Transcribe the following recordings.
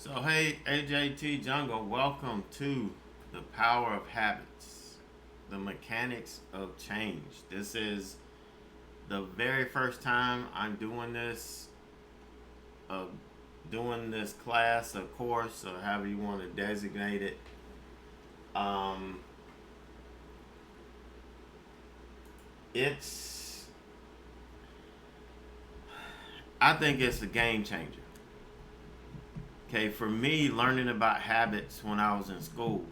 So, hey, AJT Jungle, welcome to the Power of Habits, the mechanics of change. This is the very first time I'm uh, doing this class, or course, or however you want to designate it. Um, it's, I think it's a game changer. Okay, for me, learning about habits when I was in school,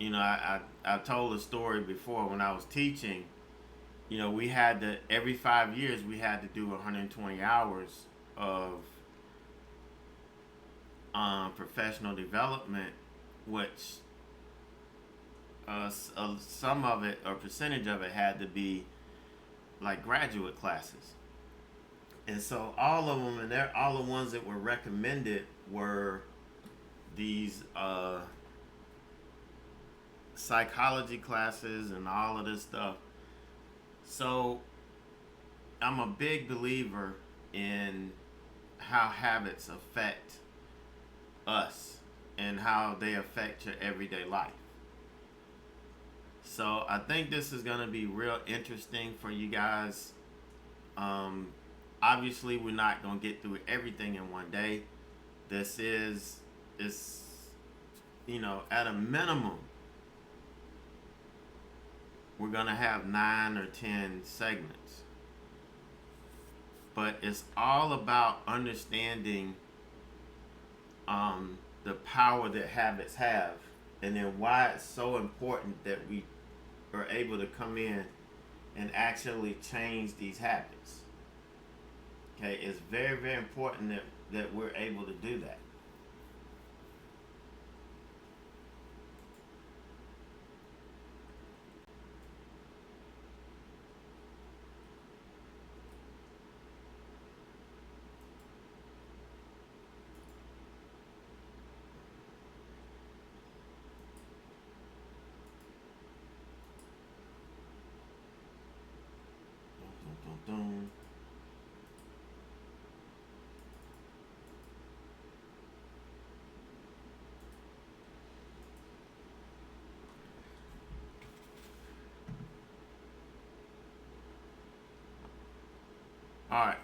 I told a story before when I was teaching. We had to every 5 years we had to do 120 hours of professional development, which some of it or percentage of it had to be like graduate classes. And so all of them, and they're all the ones that were recommended were these psychology classes and all of this stuff. So I'm a big believer in how habits affect us and how they affect your everyday life. So I think this is going to be real interesting for you guys. Um, Obviously, we're not going to get through everything in one day. This is at a minimum, we're going to have 9 or 10 segments. But it's all about understanding the power that habits have, and then why it's so important that we are able to come in and actually change these habits. Okay, it's very, very important that we're able to do that. Dun, dun, dun, dun. All right.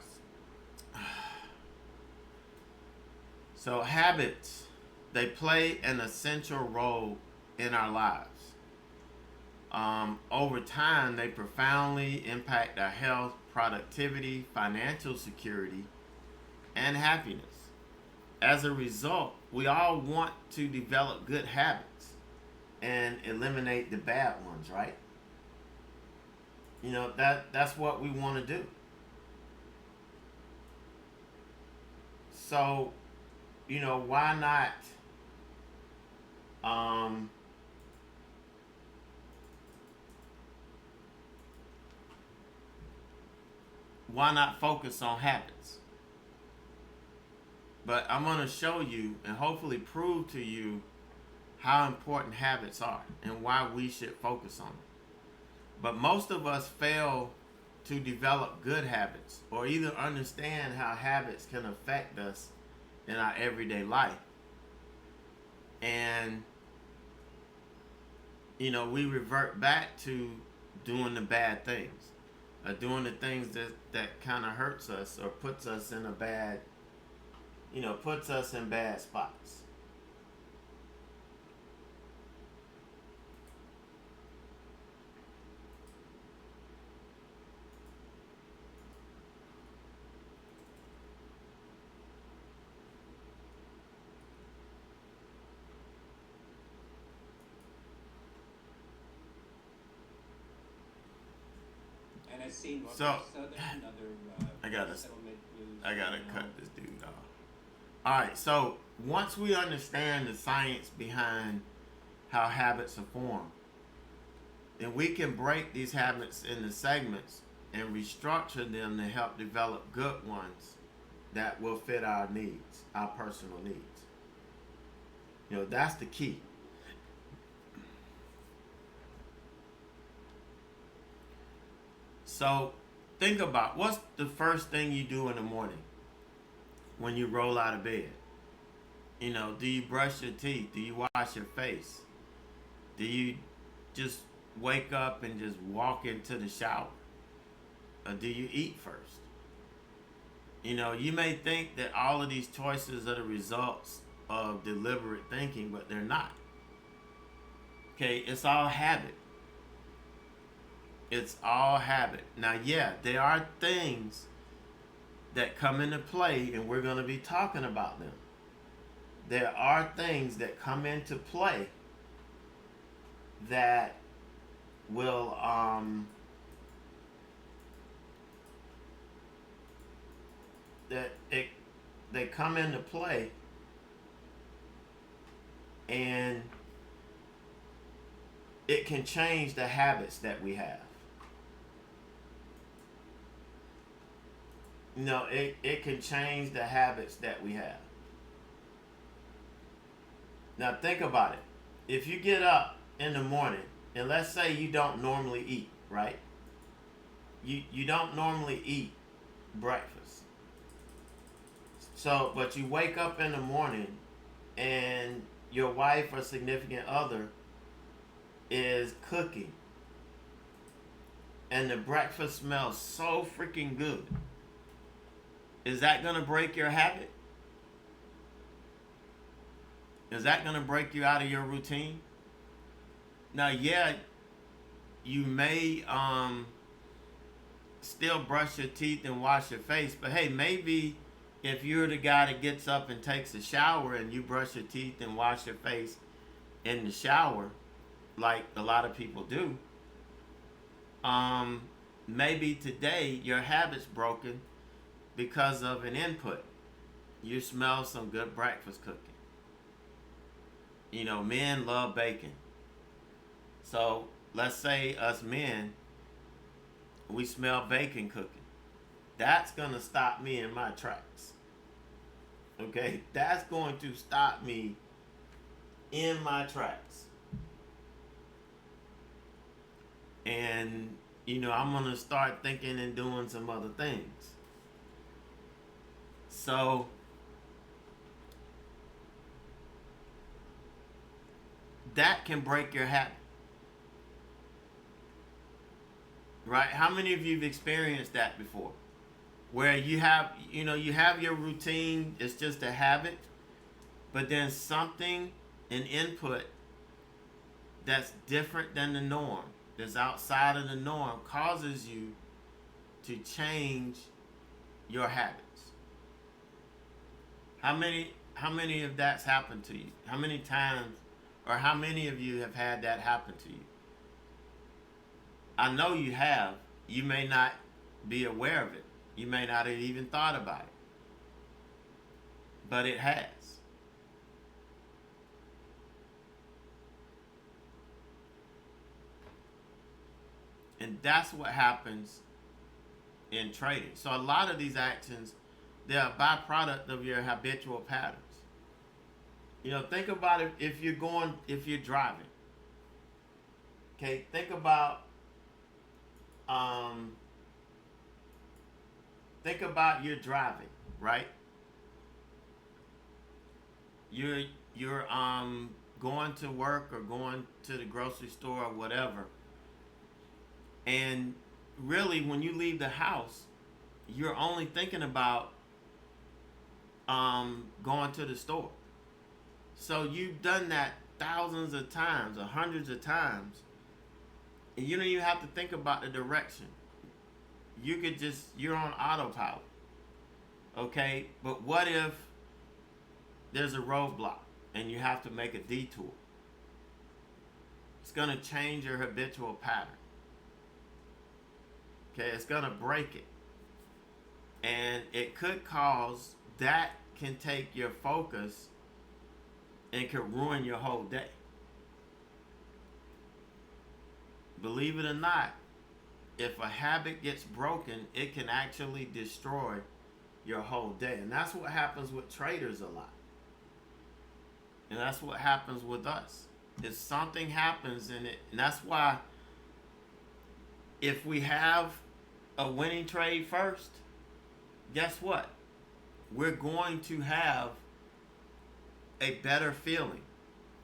So habits, they play an essential role in our lives. Over time, they profoundly impact our health, productivity, financial security, and happiness. As a result, we all want to develop good habits and eliminate the bad ones, right? That's what we want to do. So, why not um why not focus on habits? But I'm going to show you and hopefully prove to you how important habits are and why we should focus on it. But most of us fail to develop good habits or either understand how habits can affect us in our everyday life. And, we revert back to doing the bad things, doing the things that kind of hurts us or puts us in a bad, puts us in bad spots. And I've seen So, Norfolk Southern, another I gotta, settlement was, I gotta cut this dude off. All right. So once we understand the science behind how habits are formed, then we can break these habits into segments and restructure them to help develop good ones that will fit our needs, our personal needs. That's the key. So think about what's the first thing you do in the morning when you roll out of bed. You know, do you brush your teeth? Do you wash your face? Do you just wake up and just walk into the shower? Or do you eat first? You know, you may think that all of these choices are the results of deliberate thinking, but they're not. Okay, it's all habit. It's all habit. Now, yeah, there are things that come into play, and we're going to be talking about them. There are things that come into play that will that it they come into play, and it can change the habits that we have. No, it can change the habits that we have. Now think about it. If you get up in the morning and let's say you don't normally eat, right? You don't normally eat breakfast. So, but you wake up in the morning and your wife or significant other is cooking and the breakfast smells so freaking good. Is that going to break your habit? Is that going to break you out of your routine? Now, yeah, you may still brush your teeth and wash your face, but hey, maybe if you're the guy that gets up and takes a shower and you brush your teeth and wash your face in the shower, like a lot of people do, maybe today your habit's broken because of an input. You smell some good breakfast cooking. You know, men love bacon. So let's say us men, we smell bacon cooking. That's going to stop me in my tracks. Okay? That's going to stop me in my tracks. And, you know, I'm going to start thinking and doing some other things. So, that can break your habit. Right? How many of you have experienced that before? Where you have your routine, it's just a habit, but then something, an input that's different than the norm, that's outside of the norm, causes you to change your habits. How many of that's happened to you? How many times, or how many of you have had that happen to you? I know you have. You may not be aware of it. You may not have even thought about it. But it has. And that's what happens in trading. So a lot of these actions, they're a byproduct of your habitual patterns. You know, think about it if you're driving. Okay, think about your driving, right? You're going to work or going to the grocery store or whatever. And really when you leave the house, you're only thinking about going to the store. So you've done that thousands of times or hundreds of times. And you don't even have to think about the direction. You're on autopilot. Okay? But what if there's a roadblock and you have to make a detour? It's going to change your habitual pattern. Okay? It's going to break it. And it could cause, that can take your focus and could ruin your whole day. Believe it or not, if a habit gets broken, it can actually destroy your whole day. And that's what happens with traders a lot. And that's what happens with us. If something happens and that's why if we have a winning trade first, guess what? We're going to have a better feeling.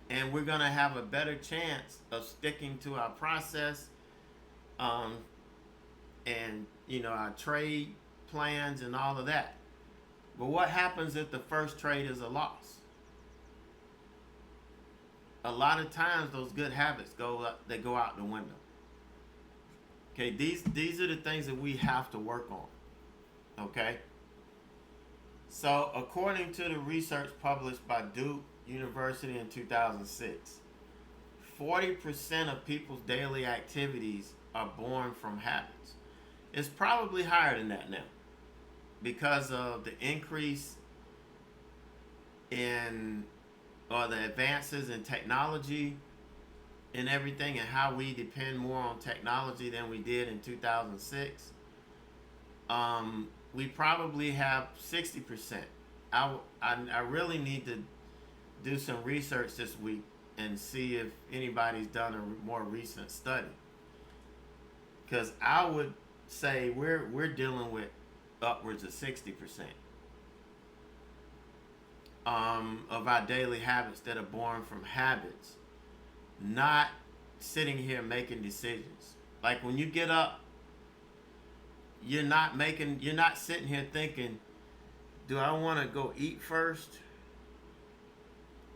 And we're going to have a better chance of sticking to our process, um, and, our trade plans and all of that. But what happens if the first trade is a loss? A lot of times those good habits go out the window. Okay, these are the things that we have to work on. Okay? So, according to the research published by Duke University in 2006, 40% of people's daily activities are born from habits. It's probably higher than that now because of the increase in, or the advances in technology and everything, and how we depend more on technology than we did in 2006. We probably have 60%. I really need to do some research this week and see if anybody's done a more recent study, because I would say we're dealing with upwards of 60% of our daily habits that are born from habits, not sitting here making decisions. Like when you get up, you're not sitting here thinking, do I want to go eat first?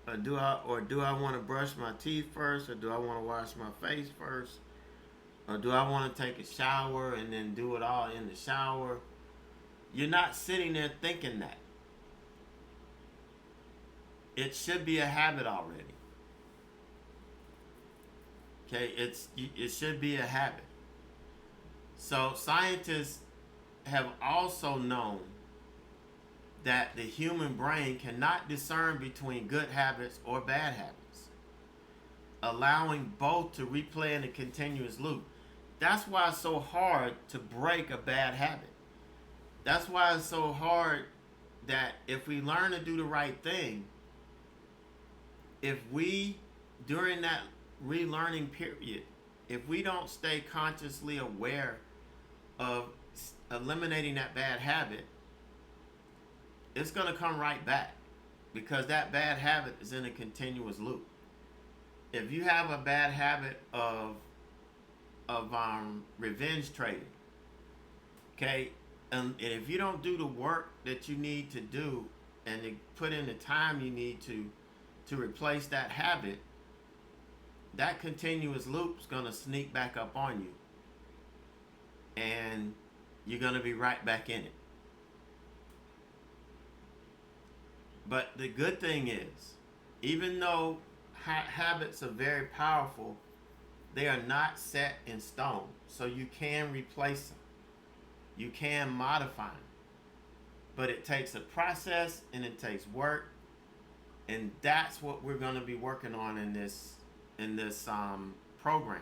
Or do I want to brush my teeth first? Or do I want to wash my face first? Or do I want to take a shower and then do it all in the shower? You're not sitting there thinking that. It should be a habit already. Okay, it should be a habit. So scientists have also known that the human brain cannot discern between good habits or bad habits, allowing both to replay in a continuous loop. That's why it's so hard to break a bad habit. That's why it's so hard that if we learn to do the right thing, if we, during that relearning period, if we don't stay consciously aware of eliminating that bad habit, it's going to come right back, because that bad habit is in a continuous loop. If you have a bad habit of revenge trading, okay, and if you don't do the work that you need to do and to put in the time you need to replace that habit, that continuous loop is going to sneak back up on you, and you're going to be right back in it. But the good thing is, even though habits are very powerful, they are not set in stone. So you can replace them. You can modify them. But it takes a process and it takes work. And that's what we're going to be working on in this program.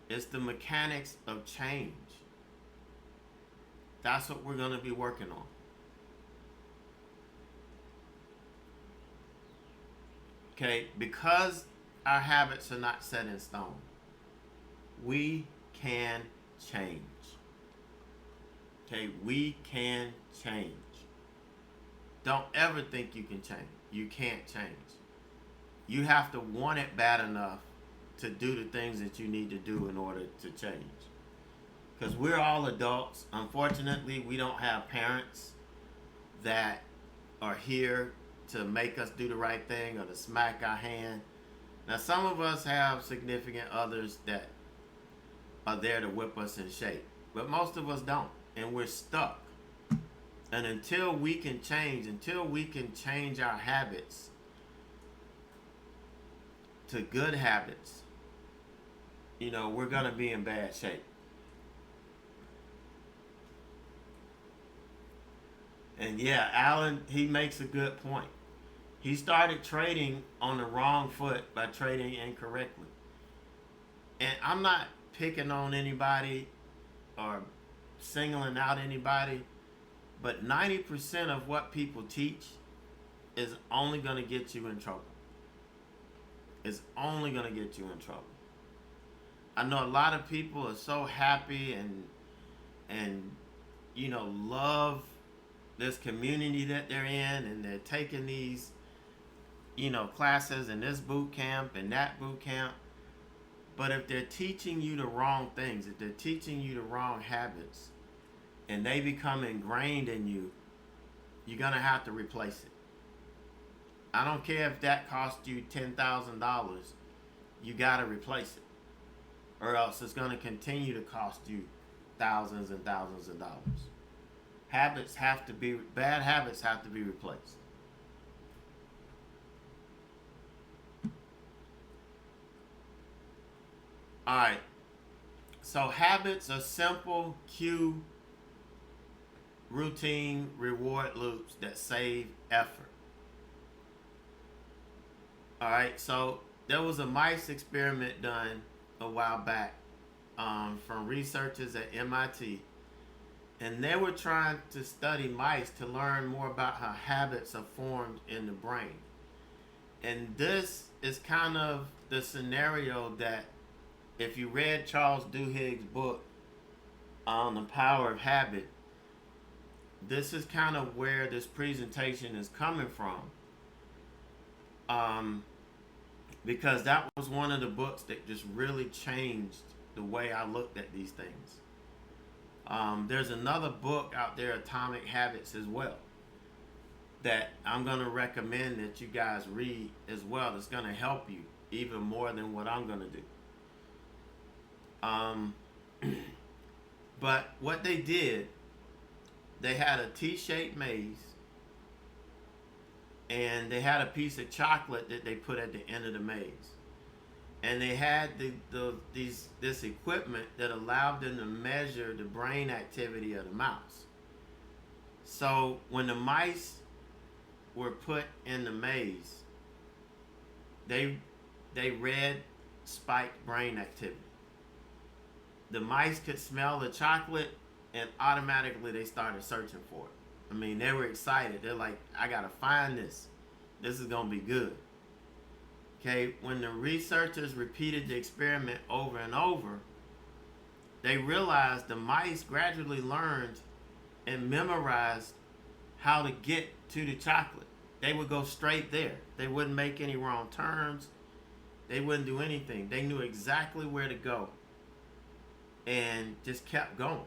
It's the mechanics of change. That's what we're going to be working on. Okay, because our habits are not set in stone, we can change. Okay, we can change. Don't ever think you can change. You can't change. You have to want it bad enough to do the things that you need to do in order to change. Because we're all adults. Unfortunately, we don't have parents that are here to make us do the right thing or to smack our hand. Now, some of us have significant others that are there to whip us in shape, but most of us don't, and we're stuck. And until we can change our habits to good habits, we're going to be in bad shape. And yeah, Alan, he makes a good point. He started trading on the wrong foot by trading incorrectly. And I'm not picking on anybody or singling out anybody, but 90% of what people teach is only going to get you in trouble. It's only going to get you in trouble. I know a lot of people are so happy and love this community that they're in, and they're taking these classes in this boot camp and that boot camp. But if they're teaching you the wrong things, if they're teaching you the wrong habits, and they become ingrained in you, you're going to have to replace it. I don't care if that costs you $10,000, you got to replace it. Or else it's going to continue to cost you thousands and thousands of dollars. Bad habits have to be replaced. Alright, so habits are simple cue, routine, reward loops that save effort. Alright, so there was a mice experiment done a while back from researchers at MIT, and they were trying to study mice to learn more about how habits are formed in the brain. And this is kind of the scenario that, if you read Charles Duhigg's book on the power of habit, this is kind of where this presentation is coming from. Because that was one of the books that just really changed the way I looked at these things. There's another book out there, Atomic Habits, as well, that I'm going to recommend that you guys read as well. That's going to help you even more than what I'm going to do. But what they did, they had a T-shaped maze, and they had a piece of chocolate that they put at the end of the maze, and they had this equipment that allowed them to measure the brain activity of the mouse. So when the mice were put in the maze, they read spiked brain activity. The mice could smell the chocolate, and automatically they started searching for it. I mean, they were excited. They're like, I gotta find this. This is gonna be good. Okay, when the researchers repeated the experiment over and over, they realized the mice gradually learned and memorized how to get to the chocolate. They would go straight there. They wouldn't make any wrong turns. They wouldn't do anything. They knew exactly where to go and just kept going.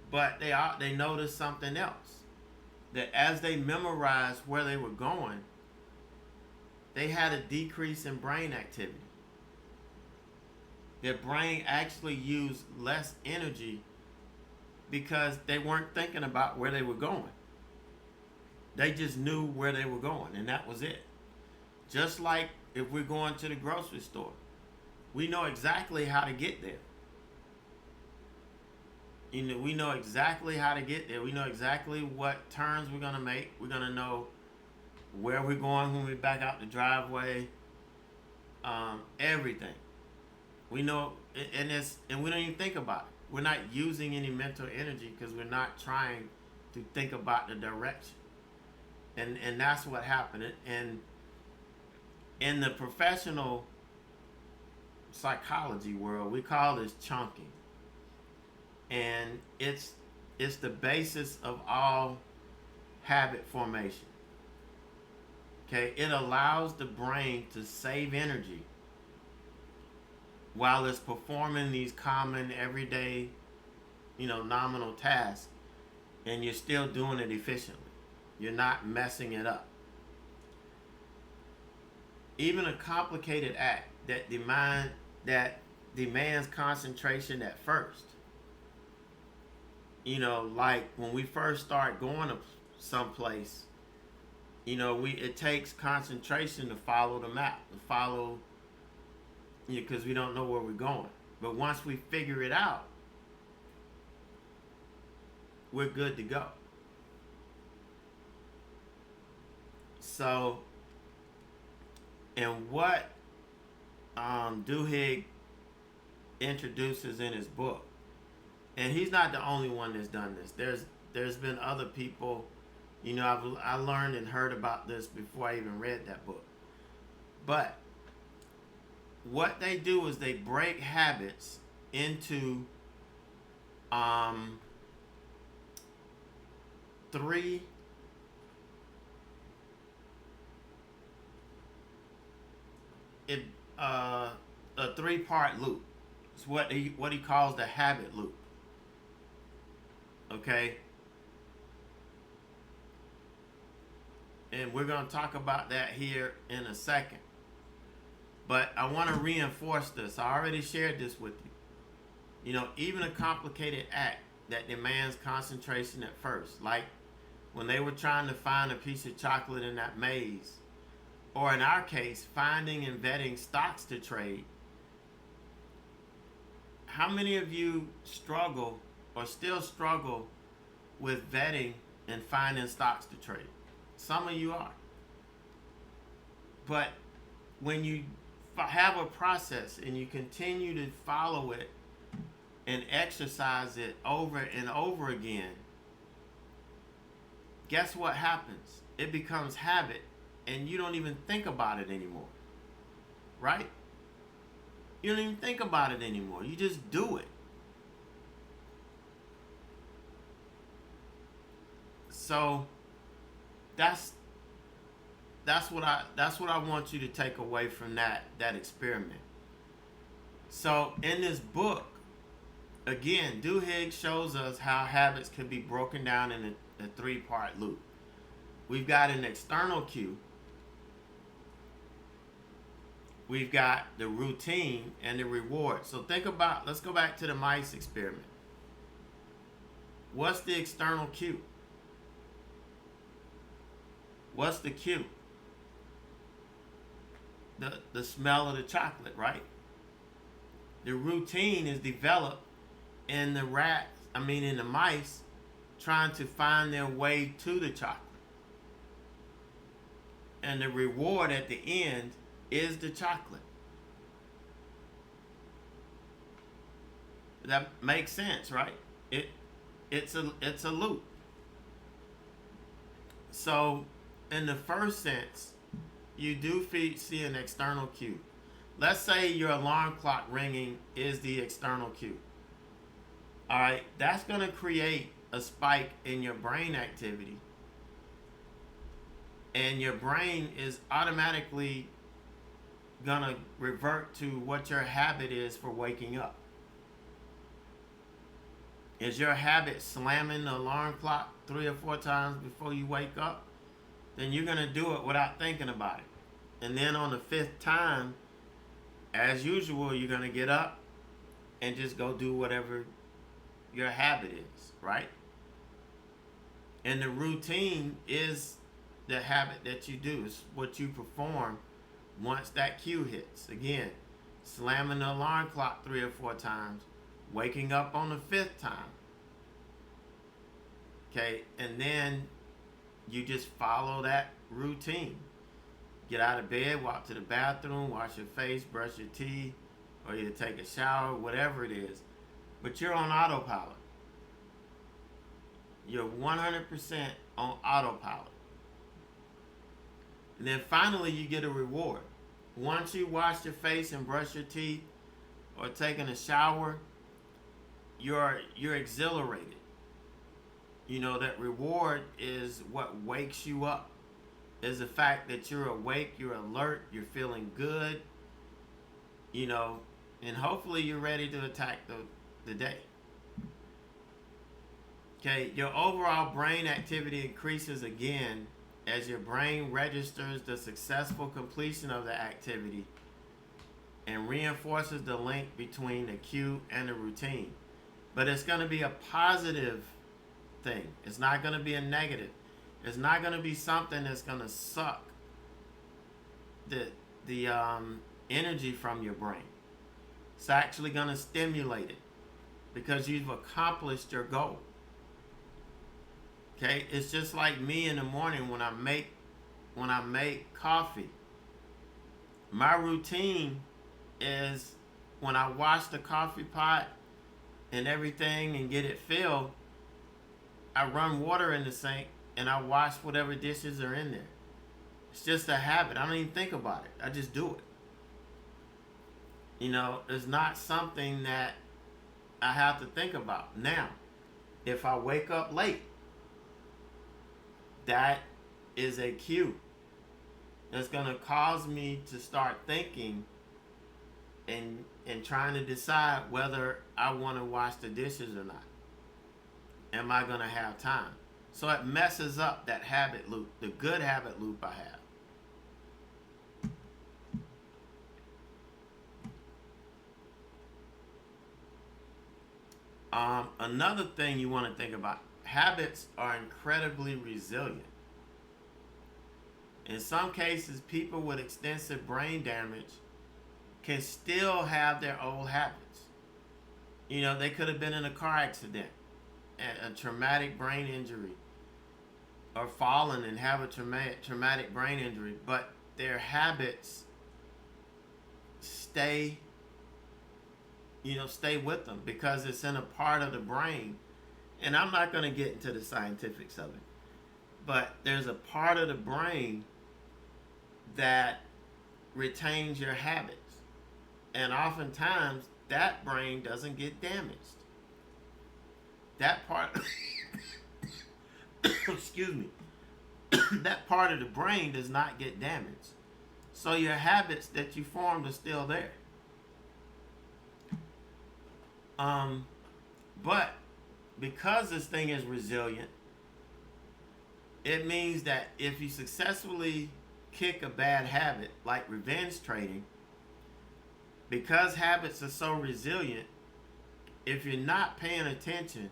But they noticed something else, that as they memorized where they were going, they had a decrease in brain activity. Their brain actually used less energy because they weren't thinking about where they were going. They just knew where they were going, and that was it. Just like if we're going to the grocery store, we know exactly how to get there. We know exactly how to get there. We know exactly what turns we're going to make. We're going to know where we're going when we back out the driveway. Everything. We know, and we don't even think about it. We're not using any mental energy because we're not trying to think about the direction. And that's what happened. And in the professional psychology world, we call this chunking. And it's the basis of all habit formation. Okay, it allows the brain to save energy while it's performing these common, everyday, nominal tasks, and you're still doing it efficiently. You're not messing it up. Even a complicated act that demands concentration at first. Like when we first start going to someplace, it takes concentration to follow the map, because we don't know where we're going. But once we figure it out, we're good to go. So, and what Duhigg introduces in his book, and he's not the only one that's done this. There's been other people. I learned and heard about this before I even read that book. But what they do is they break habits into it a 3-part loop. It's what he calls the habit loop. Okay? And we're going to talk about that here in a second. But I want to reinforce this. I already shared this with you. You know, even a complicated act that demands concentration at first, like when they were trying to find a piece of chocolate in that maze, or in our case, finding and vetting stocks to trade. How many of you struggle or still struggle with vetting and finding stocks to trade? Some of you are. But when you have a process and you continue to follow it and exercise it over and over again, guess what happens? It becomes habit and you don't even think about it anymore. Right? You don't even think about it anymore. You just do it. So that's what I want you to take away from that experiment. So in this book, again, Duhigg shows us how habits can be broken down in a 3-part loop. We've got an external cue. We've got the routine and the reward. So let's go back to the mice experiment. What's the external cue? What's the cue? The smell of the chocolate, right? The routine is developed in the mice trying to find their way to the chocolate. And the reward at the end is the chocolate. That makes sense, right? It's a loop. So in the first sense, you do see an external cue. Let's say your alarm clock ringing is the external cue. All right, that's going to create a spike in your brain activity. And your brain is automatically going to revert to what your habit is for waking up. Is your habit slamming the alarm clock 3 or 4 times before you wake up? Then you're going to do it without thinking about it. And then on the 5th time, as usual, you're going to get up and just go do whatever your habit is, right? And the routine is the habit that you do. It's what you perform once that cue hits. Again, slamming the alarm clock 3 or 4 times, waking up on the 5th time. Okay, and then you just follow that routine. Get out of bed, walk to the bathroom, wash your face, brush your teeth, or you take a shower, whatever it is. But you're on autopilot. You're 100% on autopilot. And then finally you get a reward. Once you wash your face and brush your teeth or taking a shower, you're exhilarated. You know, that reward is what wakes you up. Is the fact that you're awake, you're alert, you're feeling good, you know, and hopefully you're ready to attack the day. Okay, your overall brain activity increases again as your brain registers the successful completion of the activity and reinforces the link between the cue and the routine. But it's going to be a positive thing. It's not going to be a negative. It's not going to be something that's going to suck the energy from your brain. It's actually going to stimulate it because you've accomplished your goal. Okay, it's just like me in the morning when I make coffee. My routine is when I wash the coffee pot and everything and get it filled, I run water in the sink and I wash whatever dishes are in there. It's just a habit. I don't even think about it. I just do it. You know, it's not something that I have to think about. Now, if I wake up late, that is a cue. that's going to cause me to start thinking and trying to decide whether I want to wash the dishes or not. Am I going to have time? So it messes up that habit loop, the good habit loop I have. Another thing you want to think about, habits are incredibly resilient. In some cases, people with extensive brain damage can still have their old habits. You know, they could have been in a car accident, a traumatic brain injury, or fallen and have a traumatic brain injury, but their habits stay with them because it's in a part of the brain. And I'm not going to get into the scientifics of it, but there's a part of the brain that retains your habits. And oftentimes, that brain doesn't get damaged. That part, excuse me, that part of the brain does not get damaged. So your habits that you formed are still there. But because this thing is resilient, it means that if you successfully kick a bad habit like revenge trading, because habits are so resilient, if you're not paying attention,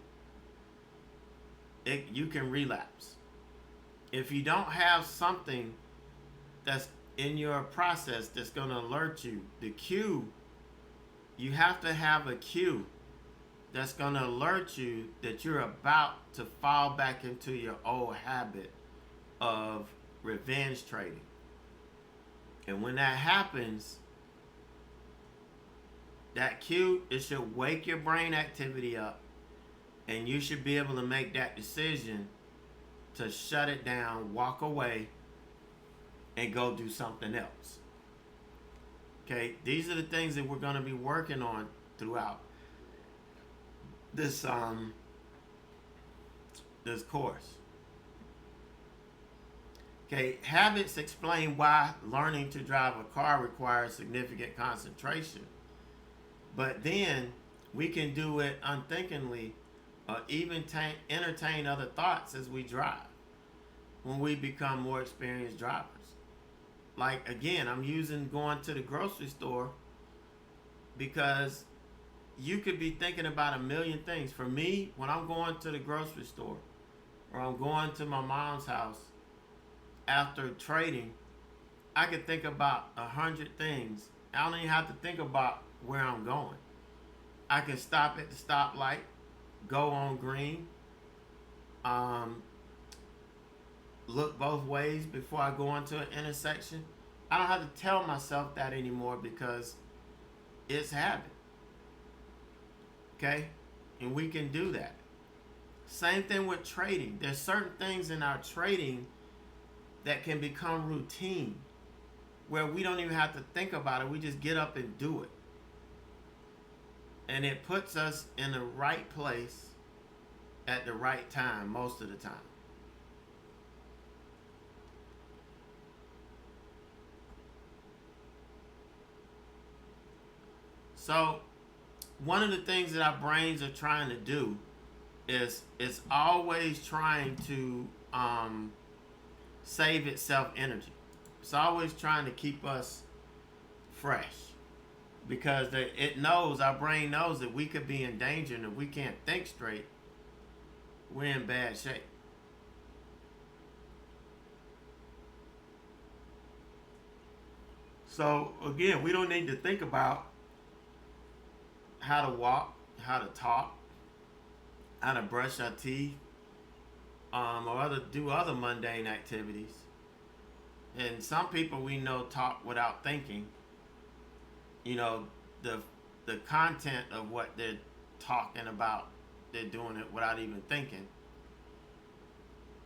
you can relapse. If you don't have something that's in your process that's going to alert you, the cue, you have to have a cue that's going to alert you that you're about to fall back into your old habit of revenge trading. And when that happens, that cue, it should wake your brain activity up, and you should be able to make that decision to shut it down, walk away, and go do something else. Okay, these are the things that we're going to be working on throughout this course. Okay, habits explain why learning to drive a car requires significant concentration. But then we can do it unthinkingly, or even entertain other thoughts as we drive when we become more experienced drivers. Like, again, I'm using going to the grocery store because you could be thinking about a million things. For me, when I'm going to the grocery store or I'm going to my mom's house after trading, I could think about 100 things. I don't even have to think about where I'm going. I can stop at the stoplight, go on green, look both ways before I go into an intersection. I don't have to tell myself that anymore because it's habit. Okay? And we can do that. Same thing with trading. There's certain things in our trading that can become routine where we don't even have to think about it. We just get up and do it. And it puts us in the right place at the right time most of the time. So one of the things that our brains are trying to do is it's always trying to save itself energy. It's always trying to keep us fresh because our brain knows that we could be in danger, and if we can't think straight, we're in bad shape. So again, we don't need to think about how to walk, how to talk, how to brush our teeth, or do other mundane activities. And some people we know talk without thinking. You know, the content of what they're talking about, they're doing it without even thinking.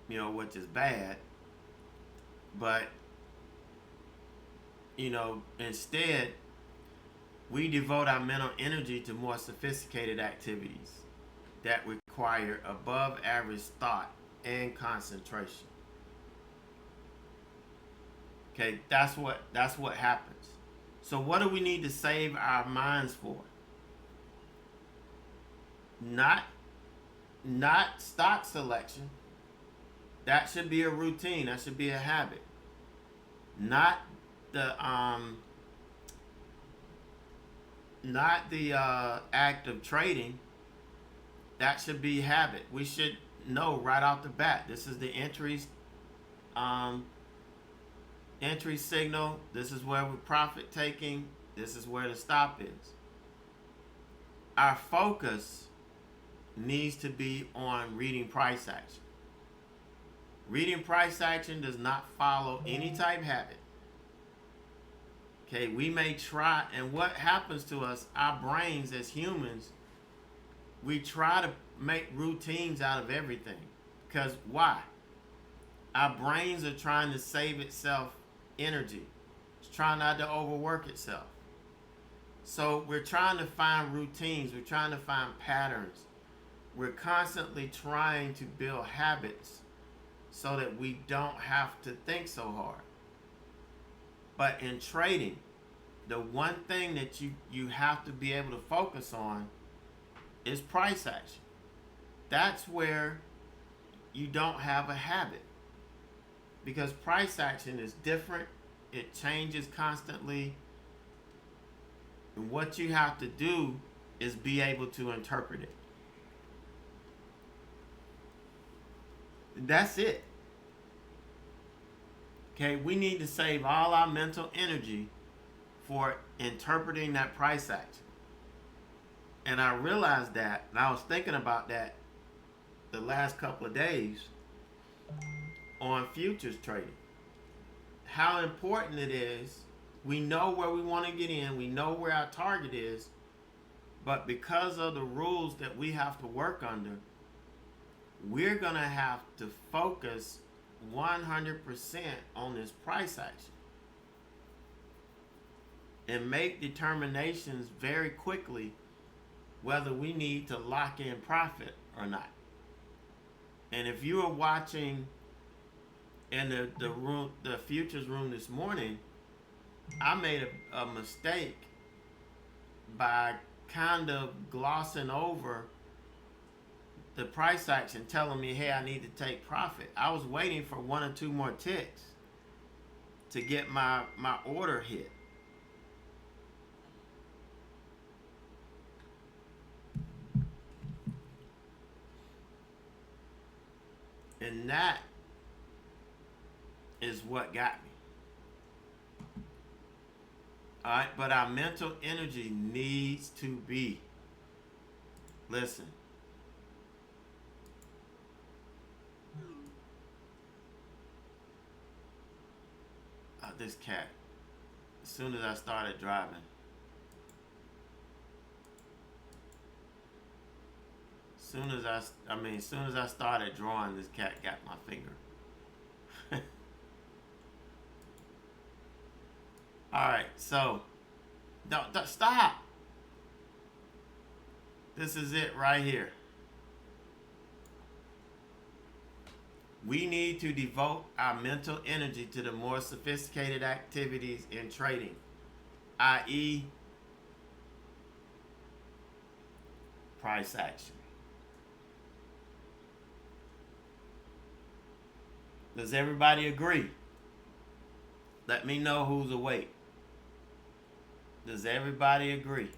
You know, which is bad. But instead, we devote our mental energy to more sophisticated activities that require above average thought and concentration. Okay, that's what happens. So what do we need to save our minds for? Not not stock selection. That should be a routine. That should be a habit. Not the not the act of trading. That should be habit. We should know right off the bat. This is the um, entry signal. This is where we're profit taking. This is where the stop is. Our focus needs to be on reading price action. Reading price action does not follow any type habit. Okay, we may try, and what happens to us, our brains as humans, we try to make routines out of everything. Because why? Our brains are trying to save itself energy. It's trying not to overwork itself. So we're trying to find routines. We're trying to find patterns. We're constantly trying to build habits so that we don't have to think so hard. But in trading, the one thing that you have to be able to focus on is price action. That's where you don't have a habit. Because price action is different. It changes constantly. And what you have to do is be able to interpret it. That's it. Okay, we need to save all our mental energy for interpreting that price action. And I realized that, and I was thinking about that the last couple of days on futures trading. How important it is. We know where we want to get in, we know where our target is, but because of the rules that we have to work under, we're going to have to focus 100% on this price action and make determinations very quickly whether we need to lock in profit or not. And if you were watching in the futures room this morning, I made a mistake by kind of glossing over the price action, telling me, hey, I need to take profit. I was waiting for one or two more ticks to get my order hit. And that is what got me. All right, but our mental energy needs to be, listen, this cat, as soon as I started driving, as soon as I started drawing, this cat got my finger. All right, so don't stop. This is it right here. We need to devote our mental energy to the more sophisticated activities in trading, i.e., price action. Does everybody agree? Let me know who's awake. Does everybody agree?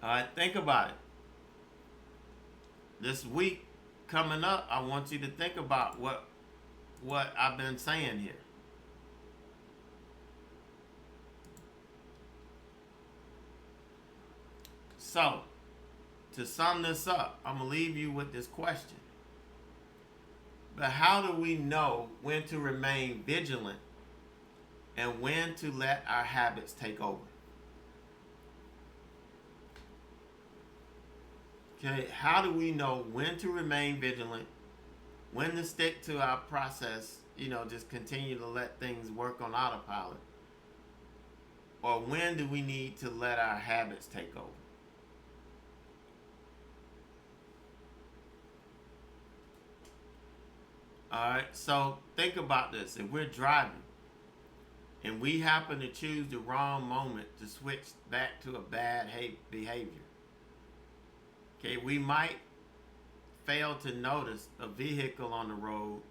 All right, think about it. This week coming up, I want you to think about what I've been saying here. So, to sum this up, I'm going to leave you with this question. But how do we know when to remain vigilant and when to let our habits take over? Okay, how do we know when to remain vigilant, when to stick to our process, just continue to let things work on autopilot? Or when do we need to let our habits take over? All right. So think about this. If we're driving and we happen to choose the wrong moment to switch back to a bad behavior, okay, we might fail to notice a vehicle on the road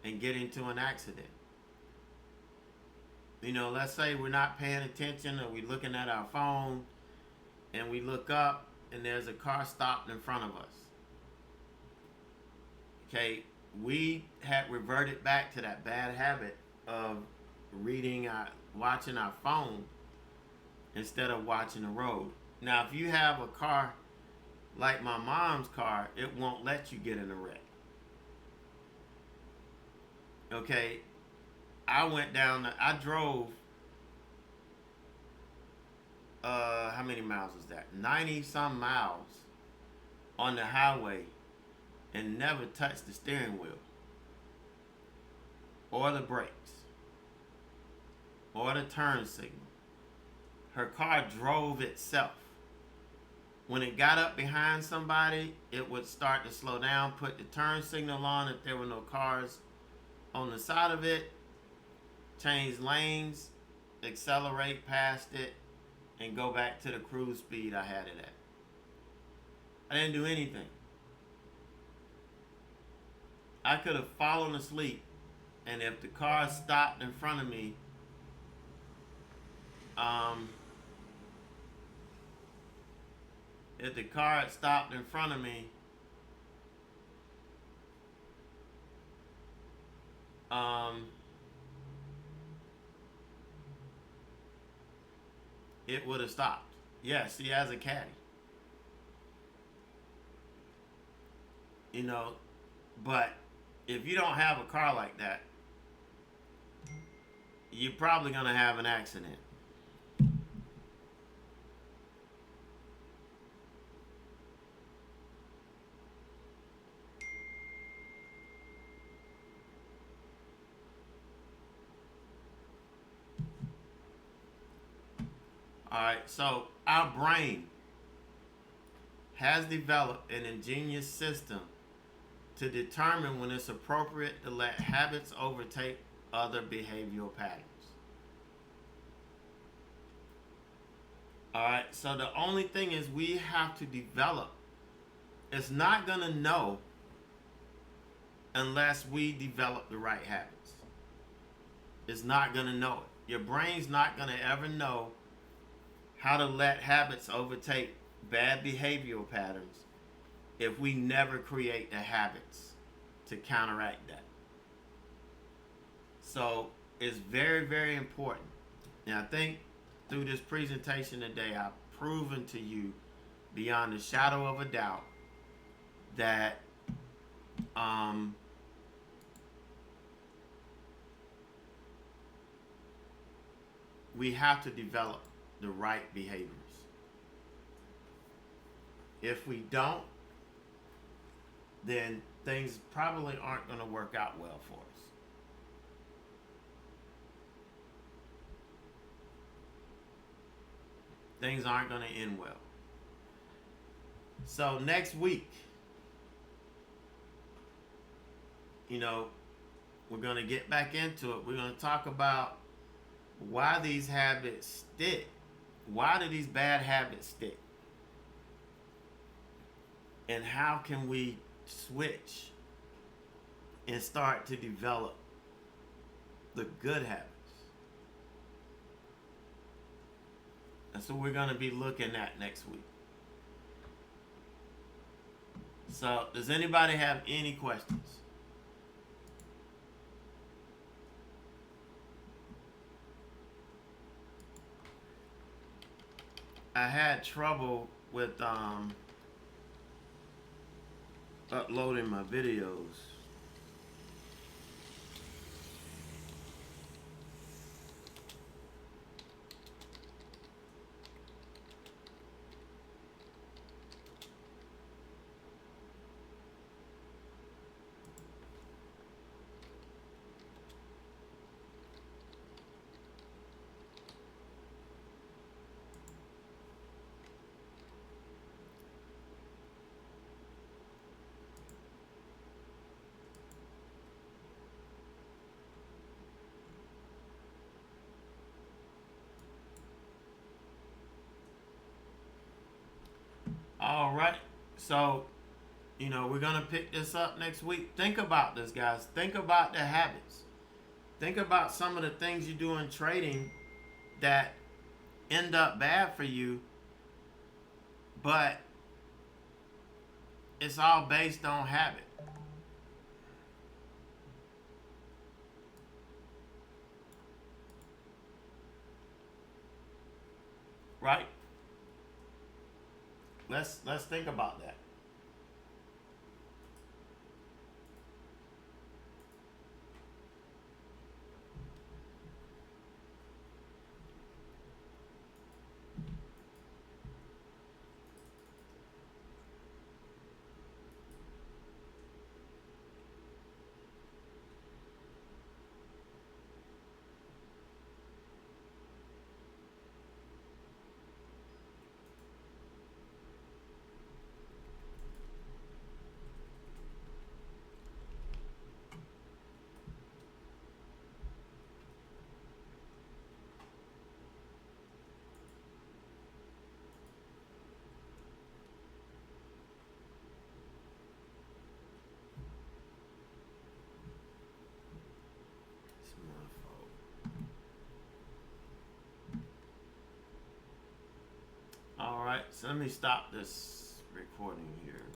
and get into an accident. You know, let's say we're not paying attention or we're looking at our phone and we look up and there's a car stopped in front of us. Okay, we had reverted back to that bad habit of watching our phone instead of watching the road. Now, if you have a car like my mom's car, it won't let you get in a wreck. Okay, I drove, how many miles was that? 90 some miles on the highway and never touched the steering wheel or the brakes or the turn signal. Her car drove itself. When it got up behind somebody, it would start to slow down, put the turn signal on if there were no cars on the side of it, change lanes, accelerate past it, and go back to the cruise speed I had it at. I didn't do anything. I could have fallen asleep, and if the car stopped in front of me, if the car had stopped in front of me, it would have stopped. Yes, he has a caddy. You know, but if you don't have a car like that, you're probably going to have an accident. Alright, so our brain has developed an ingenious system to determine when it's appropriate to let habits overtake other behavioral patterns. Alright, so the only thing is we have to develop. It's not going to know unless we develop the right habits. It's not going to know it. Your brain's not going to ever know how to let habits overtake bad behavioral patterns if we never create the habits to counteract that. So it's very, very important. And I think through this presentation today, I've proven to you beyond a shadow of a doubt that we have to develop the right behaviors. If we don't, then things probably aren't going to work out well for us. Things aren't going to end well. So next week, you know, we're going to get back into it. We're going to talk about why these habits stick. Why do these bad habits stick? And how can we switch and start to develop the good habits? That's what we're going to be looking at next week. So, does anybody have any questions? I had trouble with uploading my videos. All right. So, we're going to pick this up next week. Think about this, guys. Think about the habits. Think about some of the things you do in trading that end up bad for you, but it's all based on habit. Right? Let's think about that. It's my fault. All right, so let me stop this recording here.